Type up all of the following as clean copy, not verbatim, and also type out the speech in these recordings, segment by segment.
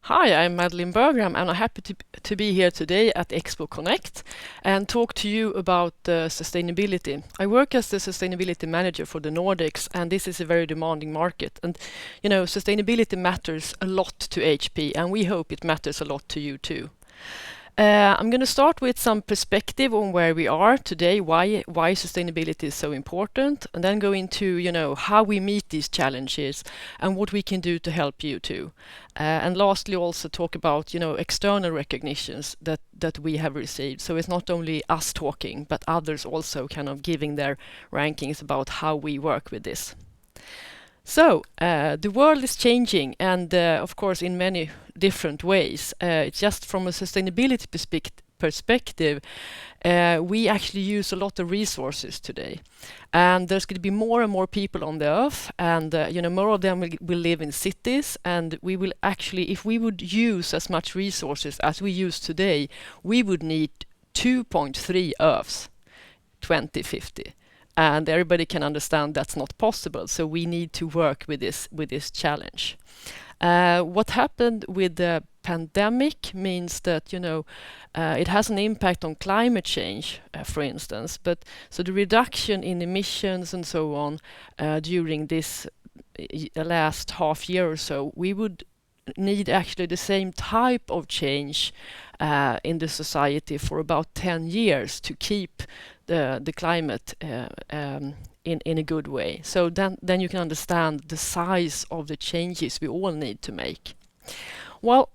Hi, I'm Madeleine Bergram, and I'm happy to be here today at Expo Connect and talk to you about sustainability. I work as the sustainability manager for the Nordics, and this is a very demanding market. And sustainability matters a lot to HP, and we hope it matters a lot to you too. I'm going to start with some perspective on where we are today, why sustainability is so important, and then go into how we meet these challenges and what we can do to help you too. And lastly, also talk about external recognitions that we have received. So it's not only us talking, but others also kind of giving their rankings about how we work with this. So the world is changing, and of course in many different ways. It's just from a sustainability perspective, we actually use a lot of resources today, and there's going to be more and more people on the earth, and more of them will live in cities, and we will actually, if we would use as much resources as we use today, we would need 2.3 Earths 2050. And everybody can understand that's not possible. So we need to work with this challenge. What happened with the pandemic means that it has an impact on climate change, for instance. But so the reduction in emissions and so on during this last half year or so, we would need actually the same type of change in the society for about 10 years to keep the climate in a good way. So then you can understand the size of the changes we all need to make. Well,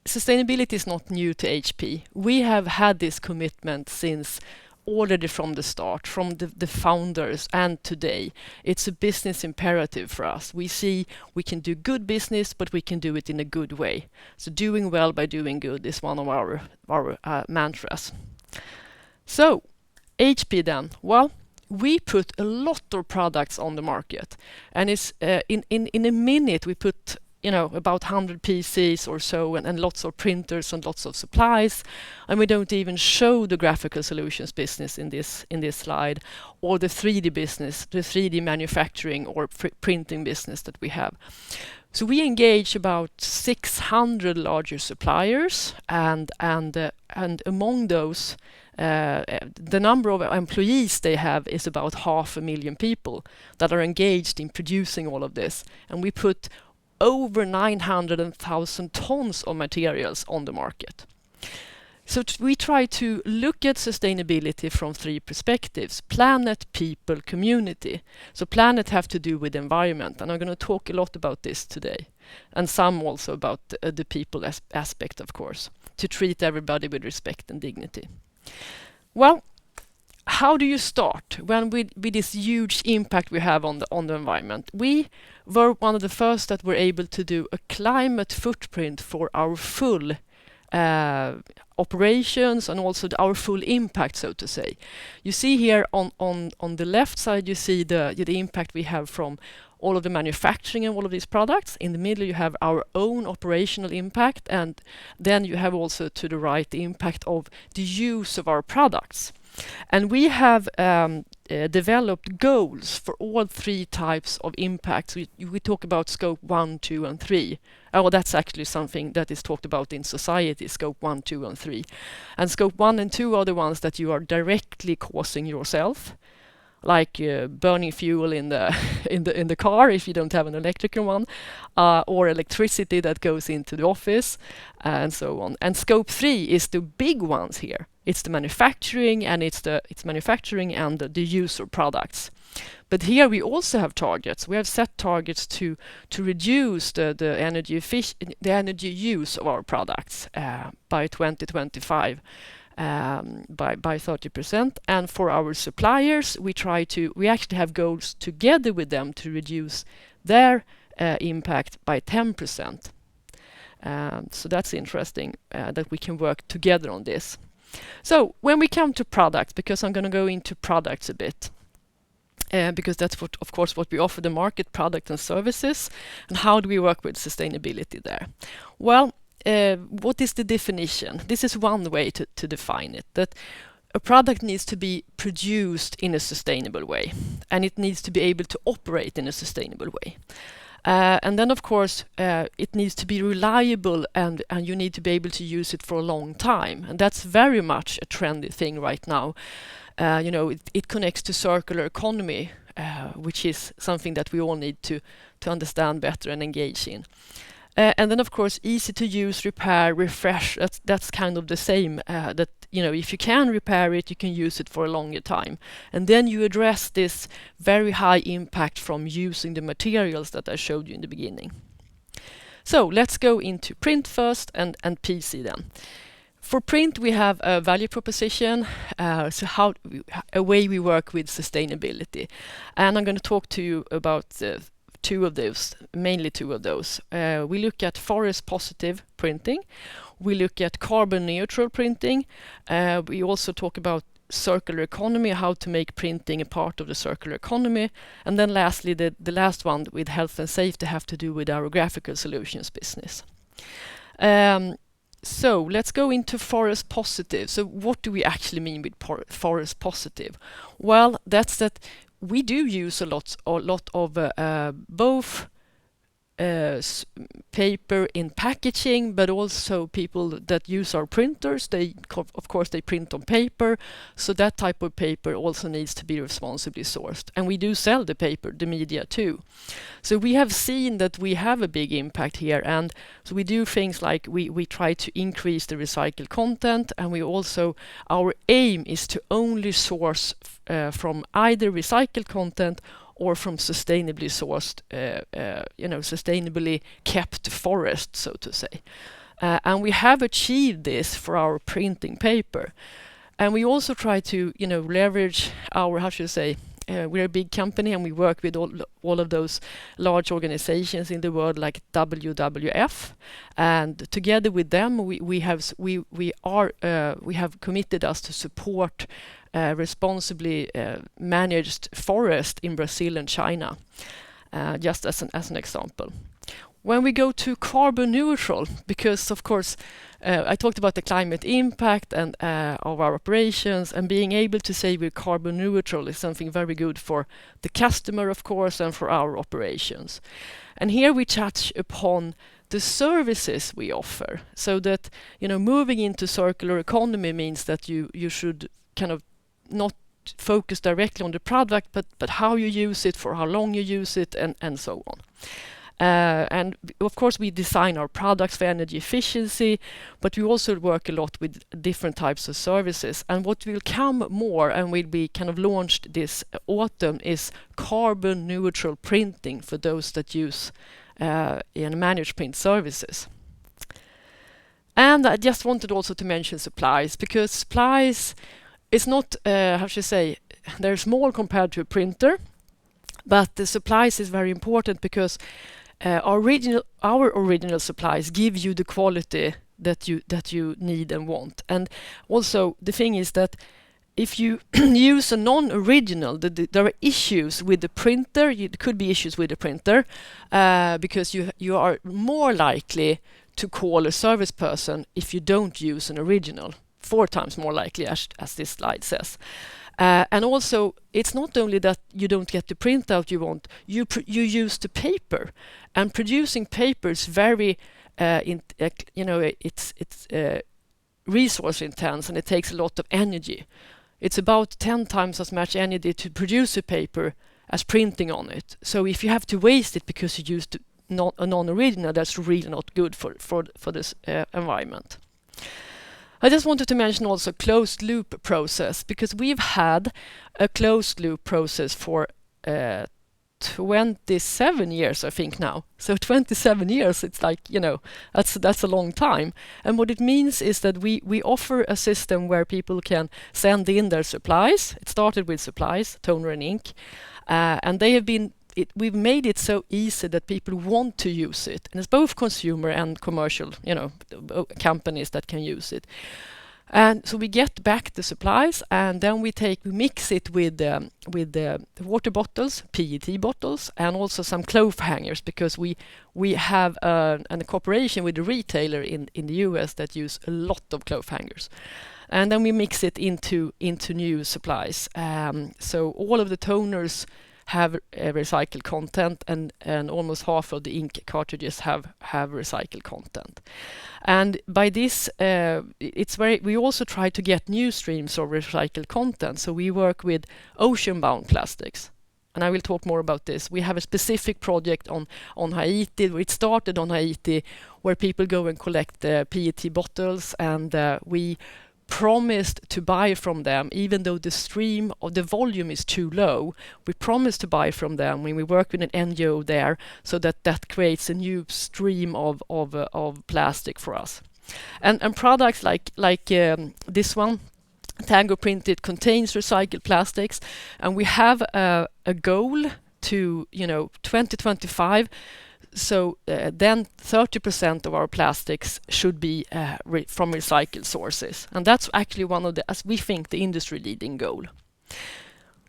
sustainability is not new to HP. We have had this commitment since already from the start, from the founders and today. It's a business imperative for us. We see we can do good business, but we can do it in a good way. So doing well by doing good is one of our mantras. So HP then, well, we put a lot of products on the market, and it's in a minute we put about 100 PCs or so, and lots of printers and lots of supplies, and we don't even show the graphical solutions business in this slide, or the 3D business, the 3D manufacturing or printing business that we have. So we engage about 600 larger suppliers, and among those, the number of employees they have is about 500,000 people that are engaged in producing all of this, and we put over 900,000 tons of materials on the market. So we try to look at sustainability from three perspectives: planet, people, community. So planet have to do with environment, and I'm going to talk a lot about this today, and some also about the people aspect, of course, to treat everybody with respect and dignity. Well, how do you start when with this huge impact we have on the environment? We were one of the first that were able to do a climate footprint for our full operations and also our full impact, so to say. You see here on the left side, you see the impact we have from all of the manufacturing and all of these products. In the middle, you have our own operational impact, and then you have also to the right the impact of the use of our products. And we have developed goals for all three types of impacts. We talk about scope 1, 2, and 3. Oh, that's actually something that is talked about in society, scope 1, 2, and 3. And scope 1 and 2 are the ones that you are directly causing yourself, like burning fuel in the in the car if you don't have an electrical one, or electricity that goes into the office, and so on. And scope 3 is the big ones here. It's the manufacturing, and it's manufacturing and the use of products. But here we also have targets. We have set targets to reduce the energy use of our products by 2025. By 30%, and for our suppliers we actually have goals together with them to reduce their impact by 10%. So that's interesting that we can work together on this. So when we come to products, because I'm going to go into products a bit, because that's of course what we offer the market, product and services, and how do we work with sustainability there? Well, what is the definition? This is one way to define it, that a product needs to be produced in a sustainable way, and it needs to be able to operate in a sustainable way. And then, of course, it needs to be reliable, and you need to be able to use it for a long time. And that's very much a trendy thing right now. It connects to circular economy, which is something that we all need to understand better and engage in. And then, of course, easy to use, repair, refresh. That's kind of the same. That if you can repair it, you can use it for a longer time. And then you address this very high impact from using the materials that I showed you in the beginning. So let's go into print first and PC then. For print, we have a value proposition, so a way we work with sustainability. And I'm going to talk to you about two of those, mainly two of those. We look at forest positive printing. We look at carbon neutral printing. We also talk about circular economy, how to make printing a part of the circular economy. And then lastly, the last one with health and safety have to do with our graphical solutions business. So let's go into forest positive. So what do we actually mean with forest positive? Well, that's that we do use a lot of both paper in packaging, but also people that use our printers. Of course, they print on paper, so that type of paper also needs to be responsibly sourced. And we do sell the paper, the media too. So we have seen that we have a big impact here, and so we do things like we try to increase the recycled content, and we also, our aim is to only source from either recycled content or from sustainably sourced, sustainably kept forest, so to say. And we have achieved this for our printing paper. And we also try to, leverage our, we're a big company, and we work with all of those large organizations in the world like WWF, and together with them we have committed us to support responsibly managed forest in Brazil and China, just as an example. When we go to carbon neutral, because of course I talked about the climate impact and of our operations, and being able to say we're carbon neutral is something very good for the customer, of course, and for our operations. And here we touch upon the services we offer, so that moving into circular economy means that you should kind of not focus directly on the product, but how you use it, for how long you use it, and so on. And of course we design our products for energy efficiency, but we also work a lot with different types of services. And what will come more and will be kind of launched this autumn is carbon neutral printing for those that use managed print services. And I just wanted also to mention supplies, because supplies is not, they're small compared to a printer, but the supplies is very important because our original supplies give you the quality that you need and want. And also the thing is that if you use a non-original, there are issues with the printer. It could be issues with the printer because you are more likely to call a service person if you don't use an original. 4 times more likely, as this slide says. And also, it's not only that you don't get the printout you want, you use the paper. And producing paper is very, it's resource intense, and it takes a lot of energy. It's about 10 times as much energy to produce a paper as printing on it. So if you have to waste it because you used a non-original, that's really not good for this environment. I just wanted to mention also closed loop process, because we've had a closed loop process for 27 years, I think now. So 27 years, it's like, that's a long time. And what it means is that we offer a system where people can send in their supplies. It started with supplies, toner and ink, and they have been we've made it so easy that people want to use it, and it's both consumer and commercial, companies that can use it. And so we get back the supplies, and then we mix it with the water bottles, PET bottles, and also some cloth hangers, because we have a cooperation with a retailer in the US that use a lot of cloth hangers. And then we mix it into new supplies. So all of the toners have recycled content, and almost half of the ink cartridges have recycled content. And by this, we also try to get new streams of recycled content. So we work with ocean-bound plastics. And I will talk more about this. We have a specific project on Haiti. It started on Haiti, where people go and collect PET bottles, and we promised to buy from them, even though the stream of the volume is too low. We promised to buy from them when we work with an NGO there, so that creates a new stream of plastic for us. And products like this one, Tango Printed, contains recycled plastics, and we have a goal to 2025. So then 30% of our plastics should be from recycled sources, and that's actually one of the, as we think, the industry-leading goal.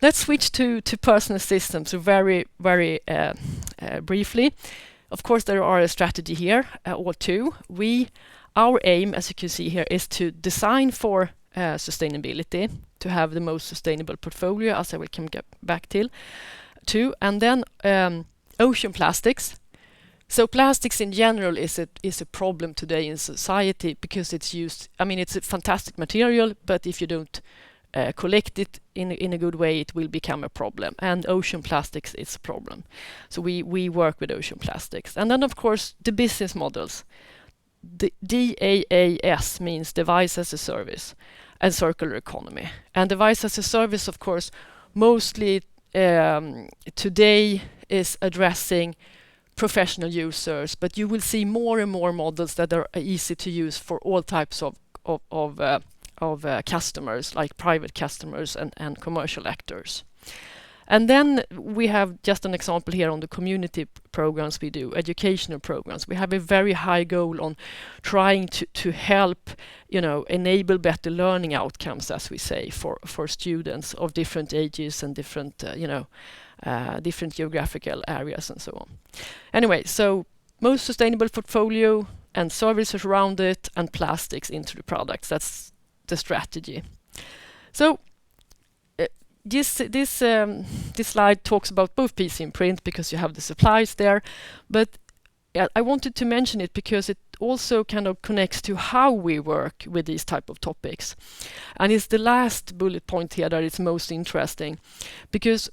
Let's switch to personal systems. So very briefly, of course, there are a strategy here or two. Our aim, as you can see here, is to design for sustainability, to have the most sustainable portfolio, as I will come back to, and then ocean plastics. So plastics in general is a problem today in society because it's used. I mean, it's a fantastic material, but if you don't collect it in a good way, it will become a problem. And ocean plastics is a problem. So we work with ocean plastics, and then of course the business models. The DAAS means device as a service and circular economy. And device as a service, of course, mostly today is addressing professional users, but you will see more and more models that are easy to use for all types of customers, like private customers and commercial actors. And then we have just an example here on the community programs we do, educational programs. We have a very high goal on trying to help, enable better learning outcomes, as we say, for students of different ages and different, different geographical areas and so on. Anyway, so most sustainable portfolio and services around it, and plastics into the products. That's the strategy. So this slide talks about both PC and print because you have the supplies there, but I wanted to mention it because it also kind of connects to how we work with these type of topics. And it's the last bullet point here that is most interesting, because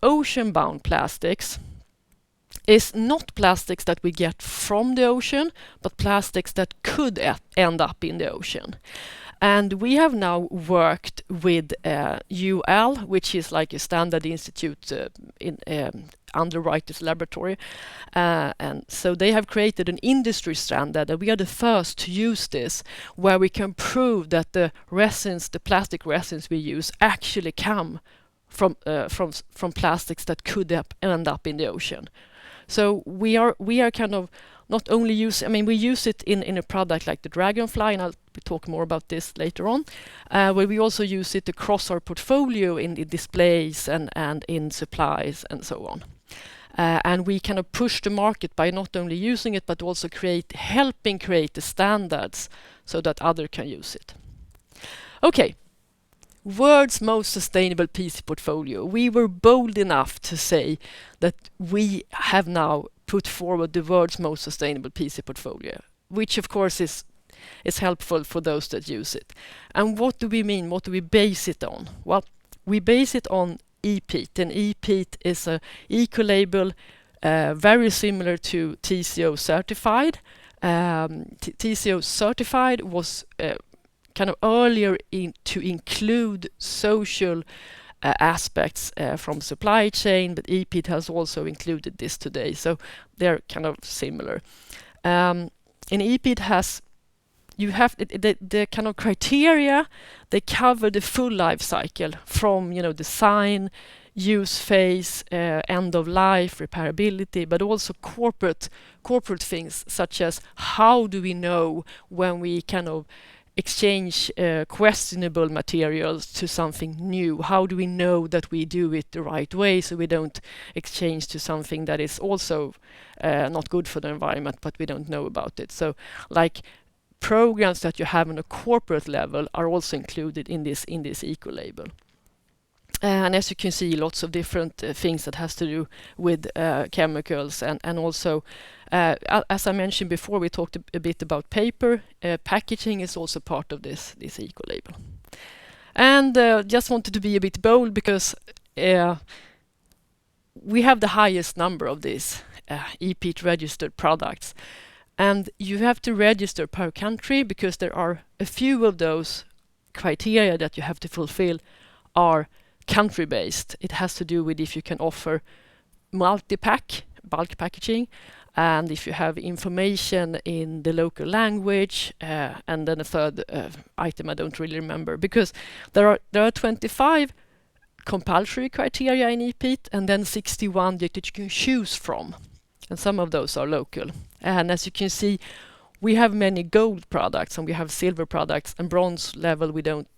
ocean-bound plastics is not plastics that we get from the ocean, but plastics that could end up in the ocean. And we have now worked with UL, which is like a standard institute in Underwriters Laboratory. And so they have created an industry standard, and we are the first to use this, where we can prove that the plastic resins we use actually come from plastics that could end up in the ocean. So we are kind of not only we use it in a product like the Dragonfly, and I'll talk more about this later on, where we also use it across our portfolio in the displays and in supplies and so on. And we kind of push the market by not only using it, but also helping create the standards so that others can use it. Okay. World's most sustainable PC portfolio. We were bold enough to say that we have now put forward the world's most sustainable PC portfolio, which of course is helpful for those that use it. And what do we mean? What do we base it on? Well, we base it on EPEAT, and EPEAT is a eco-label very similar to TCO certified. TCO certified was kind of earlier to include social aspects from supply chain, but EPEAT has also included this today, so they're kind of similar. And EPEAT has, you have the kind of criteria. They cover the full life cycle from design, use phase, end of life, repairability, but also corporate things such as how do we know when we kind of exchange questionable materials to something new? How do we know that we do it the right way so we don't exchange to something that is also not good for the environment, but we don't know about it? So like programs that you have on a corporate level are also included in this eco label. And as you can see, lots of different things that has to do with chemicals, and also, as I mentioned before, we talked a bit about paper. Packaging is also part of this eco-label. And just wanted to be a bit bold because we have the highest number of these EPEAT registered products. And you have to register per country because there are a few of those criteria that you have to fulfill are country-based. It has to do with if you can offer multi-pack, bulk packaging, and if you have information in the local language, and then a third item I don't really remember, because there are 25 compulsory criteria in EPEAT and then 61 that you can choose from, and some of those are local. And as you can see, we have many gold products and we have silver products, and bronze level we don't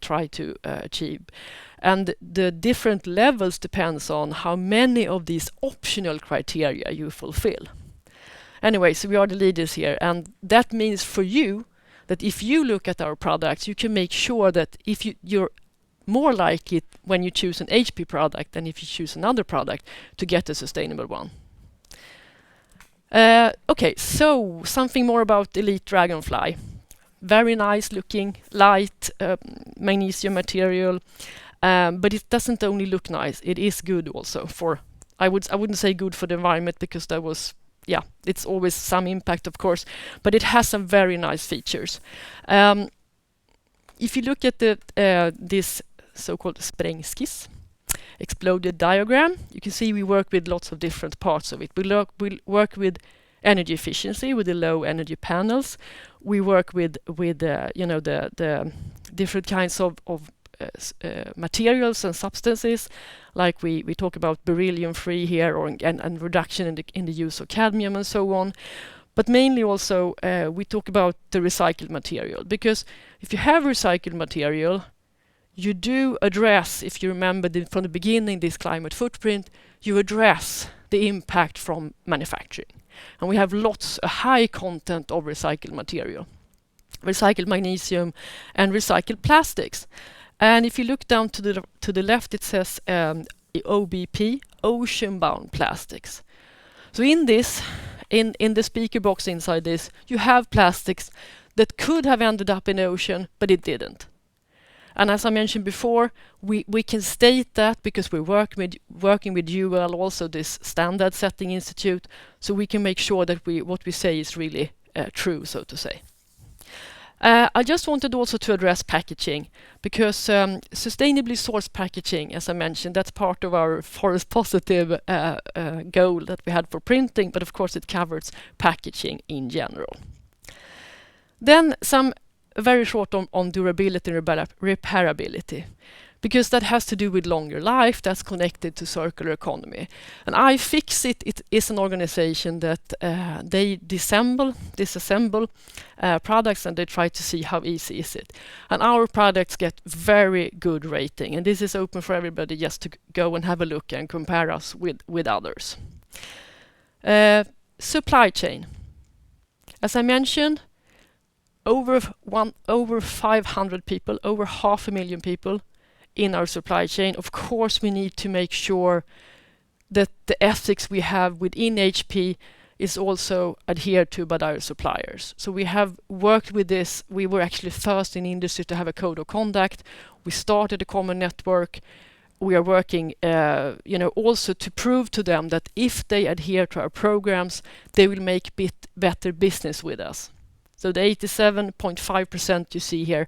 try to achieve. And the different levels depends on how many of these optional criteria you fulfill. Anyway, so we are the leaders here, and that means for you that if you look at our products, you can make sure that if you're more like it when you choose an HP product than if you choose another product to get a sustainable one. Okay, so something more about Elite Dragonfly. Very nice looking, light magnesium material, but it doesn't only look nice, it is good also for, I wouldn't say good for the environment because that was, yeah, it's always some impact of course, but it has some very nice features. If you look at this so-called sprängskiss, exploded diagram, you can see we work with lots of different parts of it. We work with energy efficiency with the low energy panels. We work with you know, the different kinds of materials and substances, like we talk about beryllium free here, or and reduction in the use of cadmium and so on. But mainly also we talk about the recycled material, because if you have recycled material, you do address, if you remember from the beginning, this climate footprint, you address the impact from manufacturing. And we have a high content of recycled material, recycled magnesium and recycled plastics. And if you look down to the left, it says OBP, ocean-bound plastics. So in this, in the speaker box inside this, you have plastics that could have ended up in the ocean, but it didn't. And as I mentioned before, we can state that because we're working with UL, also this standard setting institute, so we can make sure that what we say is really true, so to say. I just wanted also to address packaging, because sustainably sourced packaging, as I mentioned, that's part of our forest positive goal that we had for printing, but of course it covers packaging in general. Then some very short on durability and repairability, because that has to do with longer life, that's connected to circular economy. And iFixit, it is an organization that they disassemble products, and they try to see how easy is it. And our products get very good rating, and this is open for everybody just to go and have a look and compare us with others. Supply chain. As I mentioned, over 500 people, over 500,000 people in our supply chain. Of course, we need to make sure that the ethics we have within HP is also adhered to by our suppliers. So we have worked with this. We were actually first in industry to have a code of conduct. We started a common network. We are working, also to prove to them that if they adhere to our programs, they will make better business with us. So the 87.5% you see here,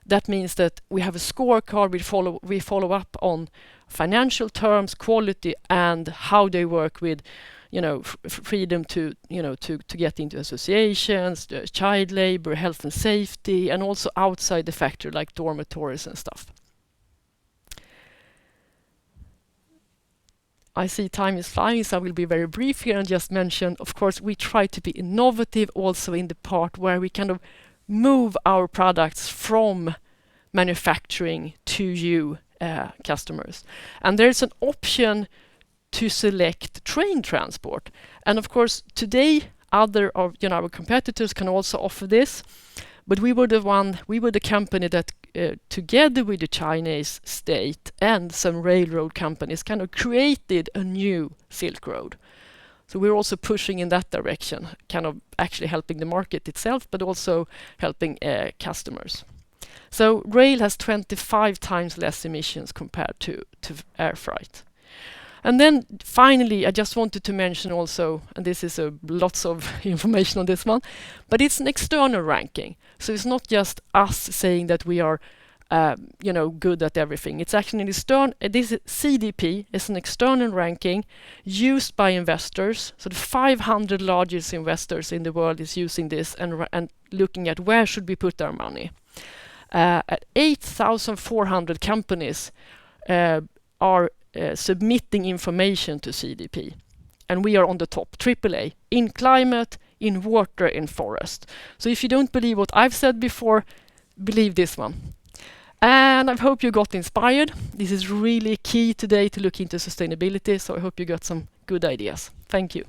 that means that we have a scorecard. We follow up on financial terms, quality, and how they work with, freedom to get into associations, child labor, health and safety, and also outside the factory, like dormitories and stuff. I see time is flying, so I will be very brief here and just mention, of course, we try to be innovative also in the part where we kind of move our products from manufacturing to you customers. And there's an option to select train transport. And of course, today, other of our competitors can also offer this. But we were the company that together with the Chinese state and some railroad companies, kind of created a new Silk Road. So we're also pushing in that direction, kind of actually helping the market itself, but also helping customers. So rail has 25 times less emissions compared to air freight. And then finally, I just wanted to mention also, and this is lots of information on this one, but it's an external ranking. So it's not just us saying that we are good at everything. It's actually this CDP is an external ranking used by investors. So the 500 largest investors in the world is using this and looking at where should we put our money. 8,400 companies are submitting information to CDP, and we are on the top, AAA, in climate, in water, in forest. So if you don't believe what I've said before, believe this one. And I hope you got inspired. This is really key today to look into sustainability, so I hope you got some good ideas. Thank you.